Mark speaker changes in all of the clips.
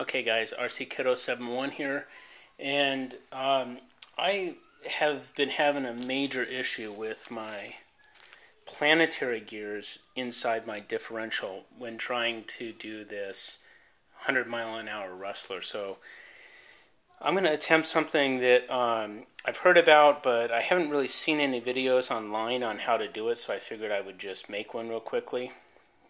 Speaker 1: Okay guys, RCKiddo 71 here, and I have been having a major issue with my planetary gears inside my differential when trying to do this 100-mile-an-hour rustler. So I'm going to attempt something that I've heard about, but I haven't really seen any videos online on how to do it, so I figured I would just make one real quickly.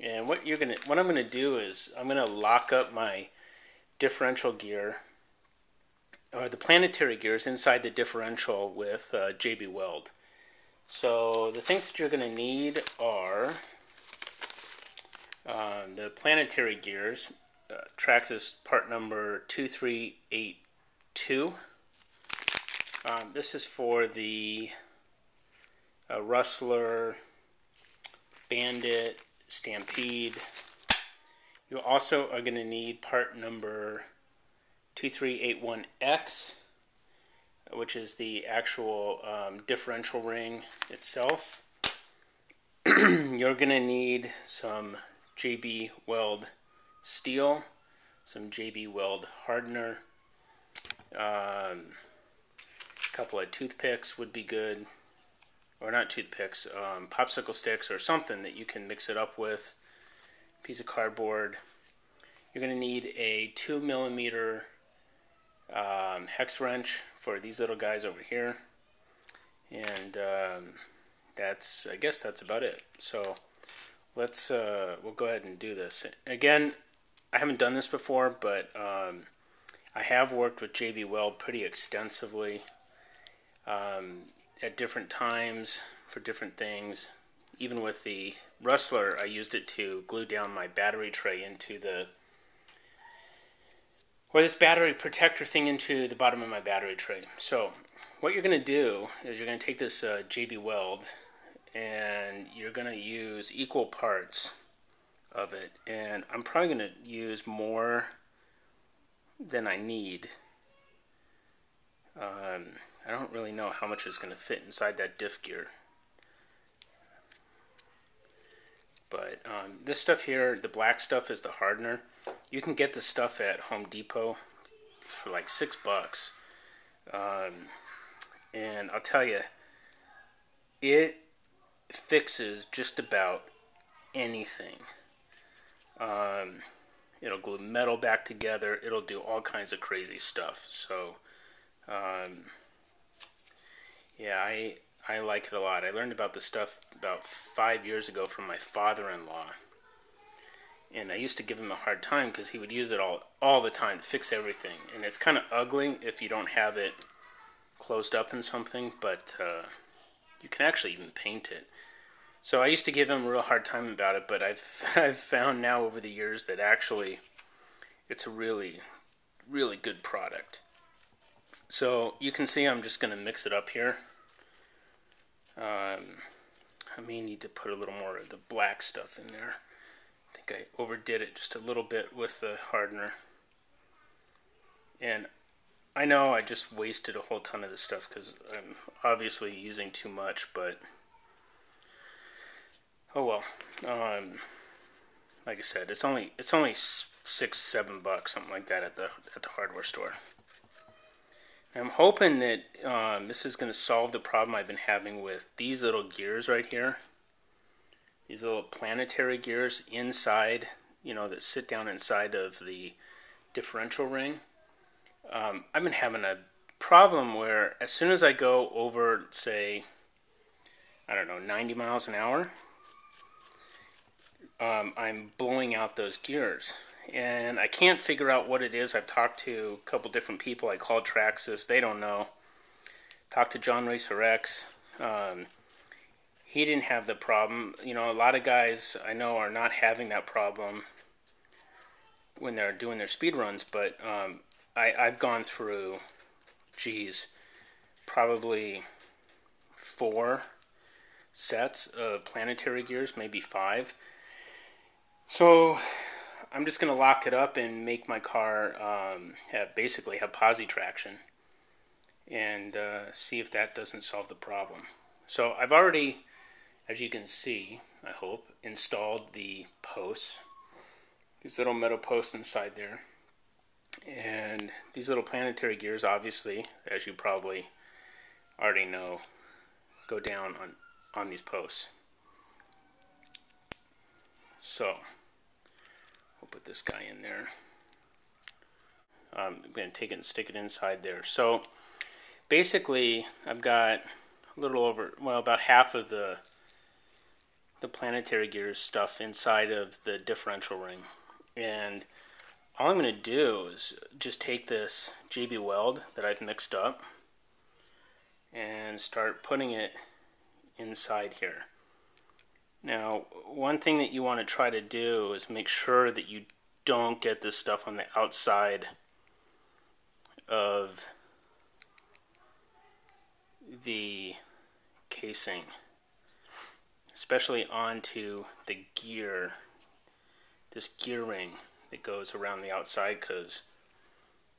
Speaker 1: And what I'm going to do is I'm going to lock up my differential gear, or the planetary gears inside the differential with JB Weld. So the things that you're going to need are the planetary gears, Traxxas part number 2382. This is for the Rustler, Bandit, Stampede. You also are going to need part number 2381X, which is the actual differential ring itself. You're going to need some JB Weld steel, some JB Weld hardener, a couple of toothpicks would be good, or not toothpicks, popsicle sticks or something that you can mix it up with. Piece of cardboard. You're going to need a 2mm hex wrench for these little guys over here, and I guess that's about it. So let's we'll go ahead and do this. Again, I haven't done this before, but I have worked with JB Weld pretty extensively at different times for different things. Even with the Rustler, I used it to glue down my battery tray into this battery protector thing into the bottom of my battery tray. So what you're going to do is you're going to take this JB Weld and you're going to use equal parts of it. And I'm probably going to use more than I need. I don't really know how much is going to fit inside that diff gear. But this stuff here, the black stuff, is the hardener. You can get this stuff at Home Depot for like $6. And I'll tell you, it fixes just about anything. It'll glue metal back together. It'll do all kinds of crazy stuff. So, yeah, I like it a lot. I learned about this stuff about 5 years ago from my father-in-law. And I used to give him a hard time because he would use it all the time to fix everything. And it's kind of ugly if you don't have it closed up in something, but you can actually even paint it. So I used to give him a real hard time about it, but I've found now over the years that actually it's a really, really good product. So you can see I'm just going to mix it up here. I may need to put a little more of the black stuff in there. I think I overdid it just a little bit with the hardener. And I know I just wasted a whole ton of this stuff because I'm obviously using too much, but oh well. Like I said, it's only $6-7, something like that at the hardware store. I'm hoping that this is going to solve the problem I've been having with these little gears right here. These little planetary gears inside, that sit down inside of the differential ring. I've been having a problem where as soon as I go over, say, I don't know, 90 miles an hour, I'm blowing out those gears. And I can't figure out what it is. I've talked to a couple different people. I called Traxxas. They don't know. Talked to John Racer X. He didn't have the problem. A lot of guys I know are not having that problem when they're doing their speed runs. But I've gone through, probably 4 sets of planetary gears, maybe 5. So I'm just going to lock it up and make my car basically have posi traction and see if that doesn't solve the problem. So I've already, as you can see, I hope, installed the posts, these little metal posts inside there. And these little planetary gears, obviously, as you probably already know, go down on these posts. So we'll put this guy in there. I'm going to take it and stick it inside there. So basically, I've got a little over, well, about half of the planetary gears stuff inside of the differential ring. And all I'm going to do is just take this JB Weld that I've mixed up and start putting it inside here. Now, one thing that you want to try to do is make sure that you don't get this stuff on the outside of the casing, especially onto the gear, this gear ring that goes around the outside, because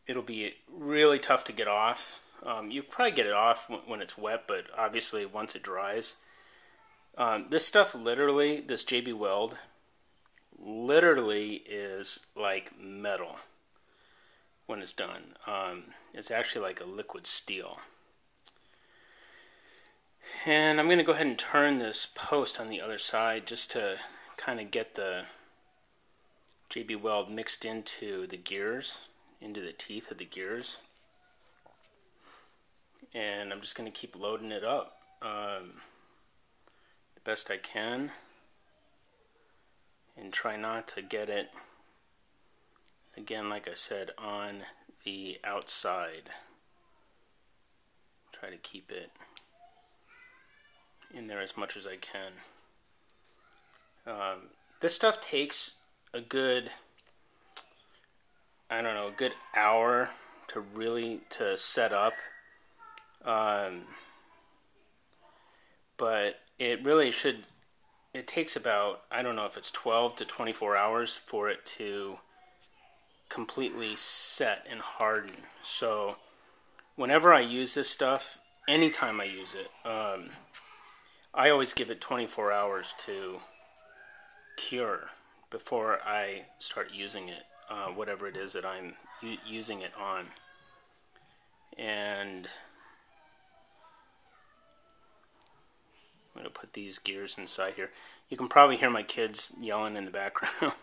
Speaker 1: it'll be really tough to get off. You probably get it off when it's wet, but obviously once it dries. This stuff literally, this JB Weld, literally is like metal when it's done. It's actually like a liquid steel. And I'm going to go ahead and turn this post on the other side just to kind of get the JB Weld mixed into the gears, into the teeth of the gears. And I'm just going to keep loading it up the best I can, and try not to get it, again, like I said, on the outside. Try to keep it in there as much as I can. This stuff takes a good, I don't know, a good hour to really set up. But it really should, it takes about, I don't know if it's 12 to 24 hours for it to completely set and harden. So whenever I use this stuff, anytime I use it, I always give it 24 hours to cure before I start using it, whatever it is that I'm using it on. And I'm going to put these gears inside here. You can probably hear my kids yelling in the background.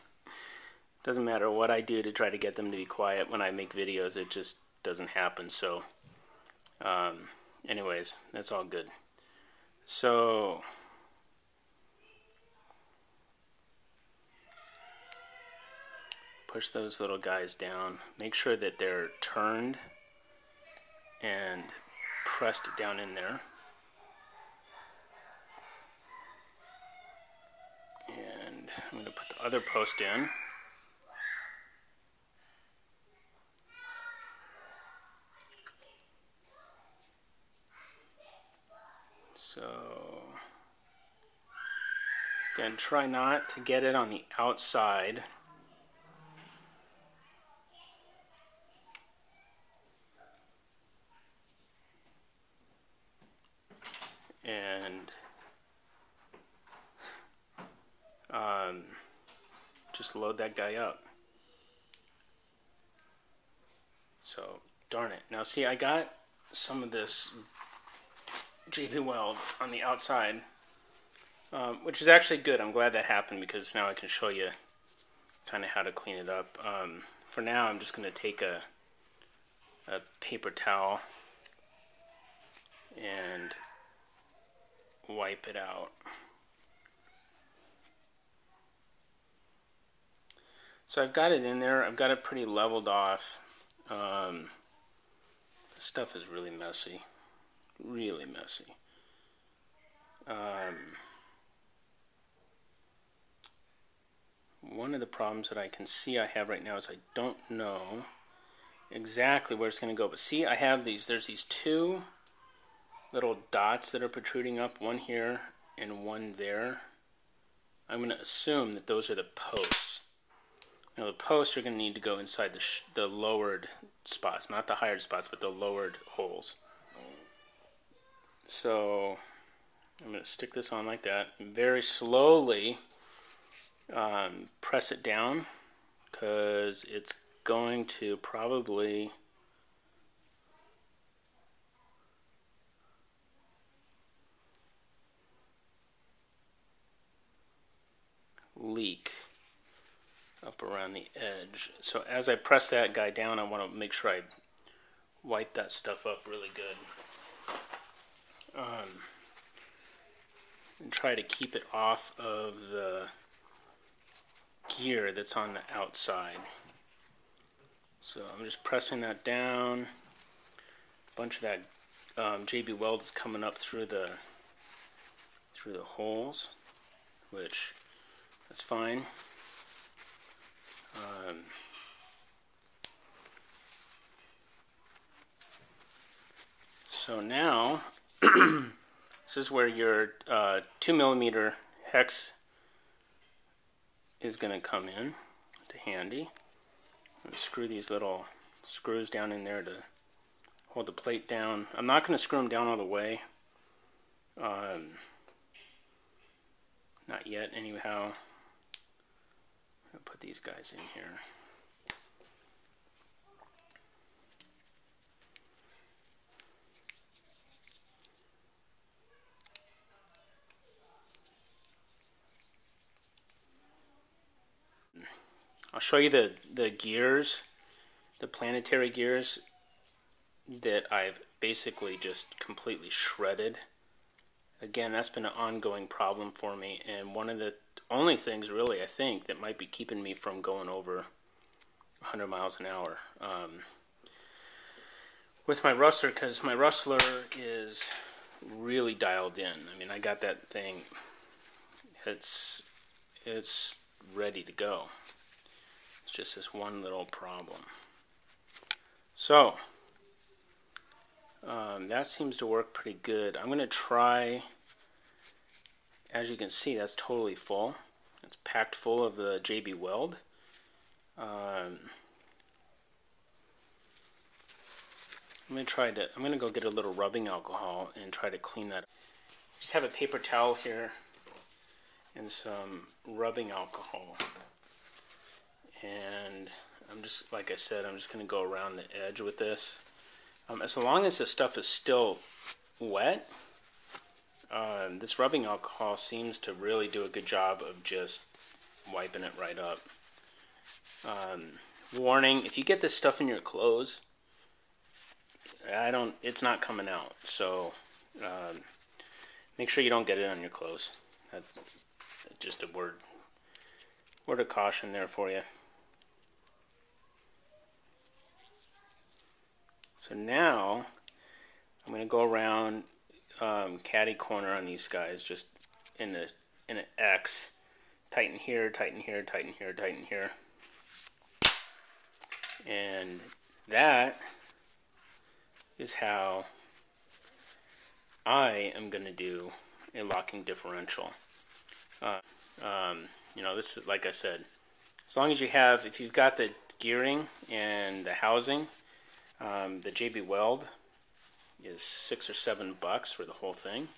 Speaker 1: Doesn't matter what I do to try to get them to be quiet when I make videos, it just doesn't happen. So anyways, that's all good. So push those little guys down. Make sure that they're turned and pressed down in there. And I'm going to put the other post in. So again, try not to get it on the outside. And just load that guy up. So, darn it. Now see, I got some of this JB Weld on the outside, which is actually good. I'm glad that happened, because now I can show you kind of how to clean it up. For now, I'm just going to take a paper towel and wipe it out. So I've got it in there. I've got it pretty leveled off. This stuff is really messy. Really messy. One of the problems that I can see I have right now is I don't know exactly where it's going to go. But see, I have these. There's these two little dots that are protruding up, one here and one there. I'm going to assume that those are the posts. Now the posts are going to need to go inside the lowered spots, not the higher spots, but the lowered holes. So I'm going to stick this on like that, and very slowly press it down, because it's going to probably leak up around the edge. So as I press that guy down, I want to make sure I wipe that stuff up really good. And try to keep it off of the gear that's on the outside. So I'm just pressing that down. A bunch of that JB Weld is coming up through the holes, which that's fine. So now this is where your 2mm hex is going to come in to handy. I'm going to screw these little screws down in there to hold the plate down. I'm not going to screw them down all the way. Not yet, anyhow. I'll put these guys in here. I'll show you the gears, the planetary gears that I've basically just completely shredded. Again, that's been an ongoing problem for me, and one of the only things really I think that might be keeping me from going over 100 miles an hour with my rustler, because my rustler is really dialed in. I mean, I got that thing, it's ready to go. It's just this one little problem. So that seems to work pretty good. I'm going to try, as you can see, that's totally full. It's packed full of the JB Weld. I'm going to go get a little rubbing alcohol and try to clean that up. Just have a paper towel here and some rubbing alcohol. And I'm just, like I said, I'm just going to go around the edge with this. As long as the stuff is still wet, this rubbing alcohol seems to really do a good job of just wiping it right up. Warning, if you get this stuff in your clothes, it's not coming out. So make sure you don't get it on your clothes. That's just a word of caution there for you. So now I'm going to go around caddy corner on these guys, just in an X. Tighten here, tighten here, tighten here, tighten here. And that is how I am going to do a locking differential. You know, this is, like I said, as long as you have, if you've got the gearing and the housing, the JB Weld is $6 or $7 for the whole thing,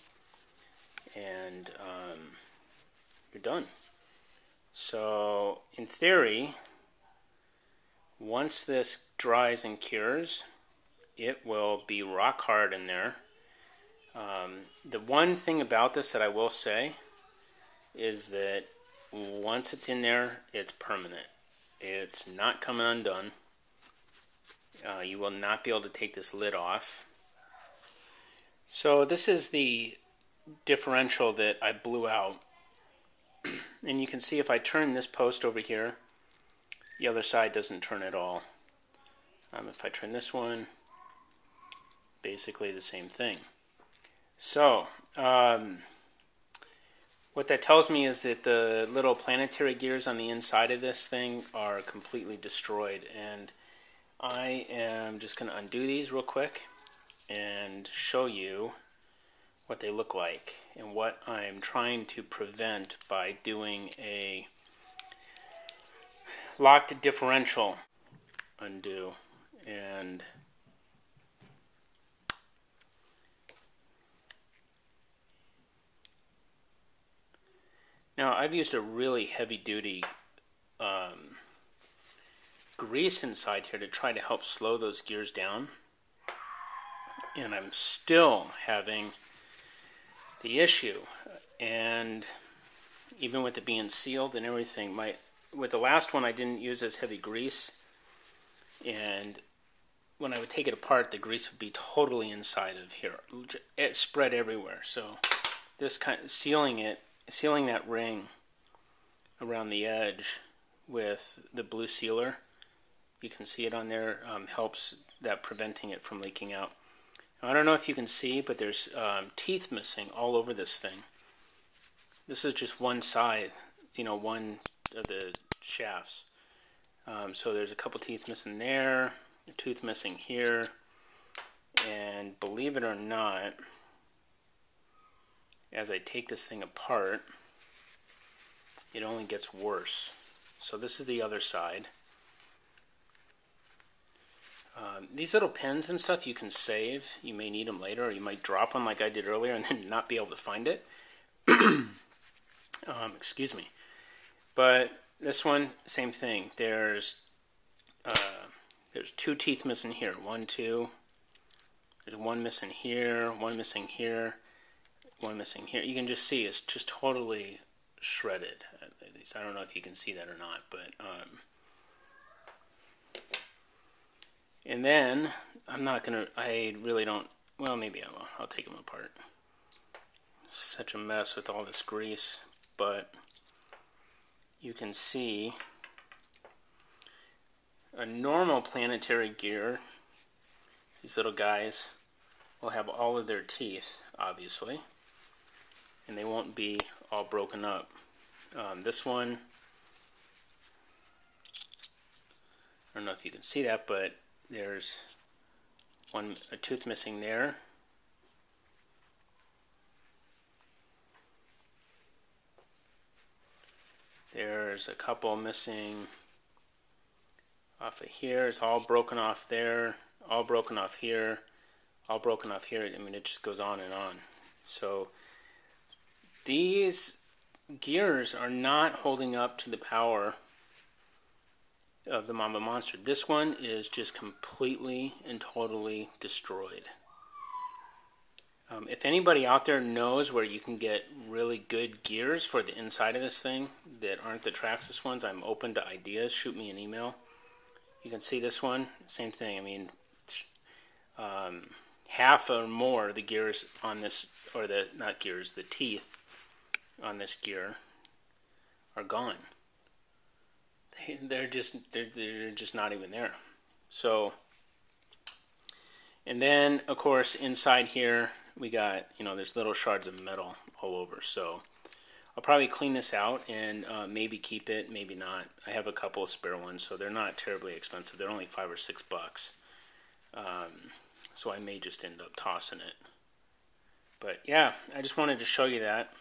Speaker 1: and you're done. So in theory, once this dries and cures, it will be rock hard in there. The one thing about this that I will say is that once it's in there, it's permanent. It's not coming undone. You will not be able to take this lid off. So this is the differential that I blew out. And you can see if I turn this post over here, the other side doesn't turn at all. If I turn this one, basically the same thing. So what that tells me is that the little planetary gears on the inside of this thing are completely destroyed, and I am just going to undo these real quick and show you what they look like and what I'm trying to prevent by doing a locked differential. Undo, and now I've used a really heavy duty grease inside here to try to help slow those gears down. And I'm still having the issue. And even with it being sealed and everything, with the last one I didn't use as heavy grease, and when I would take it apart, the grease would be totally inside of here. It spread everywhere. So this kind of sealing that ring around the edge with the blue sealer, you can see it on there, helps that preventing it from leaking out. Now, I don't know if you can see, but there's teeth missing all over this thing. This is just one side, one of the shafts. So there's a couple teeth missing there, a tooth missing here, and believe it or not, as I take this thing apart, it only gets worse. So this is the other side. These little pins and stuff you can save. You may need them later, or you might drop one like I did earlier and then not be able to find it. Excuse me. But this one, same thing. There's two teeth missing here. 1, 2. There's one missing here, one missing here, one missing here. You can just see it's just totally shredded. At least I don't know if you can see that or not, but and then I really don't, well, maybe I will. I'll take them apart. It's such a mess with all this grease, but you can see a normal planetary gear, these little guys will have all of their teeth, obviously, and they won't be all broken up. This one, I don't know if you can see that, but there's a tooth missing there. There's a couple missing off of here. It's all broken off there, all broken off here, all broken off here. I mean, it just goes on and on. So these gears are not holding up to the power of the Mamba Monster. This one is just completely and totally destroyed. If anybody out there knows where you can get really good gears for the inside of this thing that aren't the Traxxas ones, I'm open to ideas. Shoot me an email. You can see this one, same thing. I mean, half or more of the gears on this, or the teeth on this gear are gone. They're just not even there. So, and then of course inside here we got, there's little shards of metal all over. So I'll probably clean this out and maybe keep it, maybe not. I have a couple of spare ones, so they're not terribly expensive. They're only $5 or $6. So I may just end up tossing it. But yeah, I just wanted to show you that.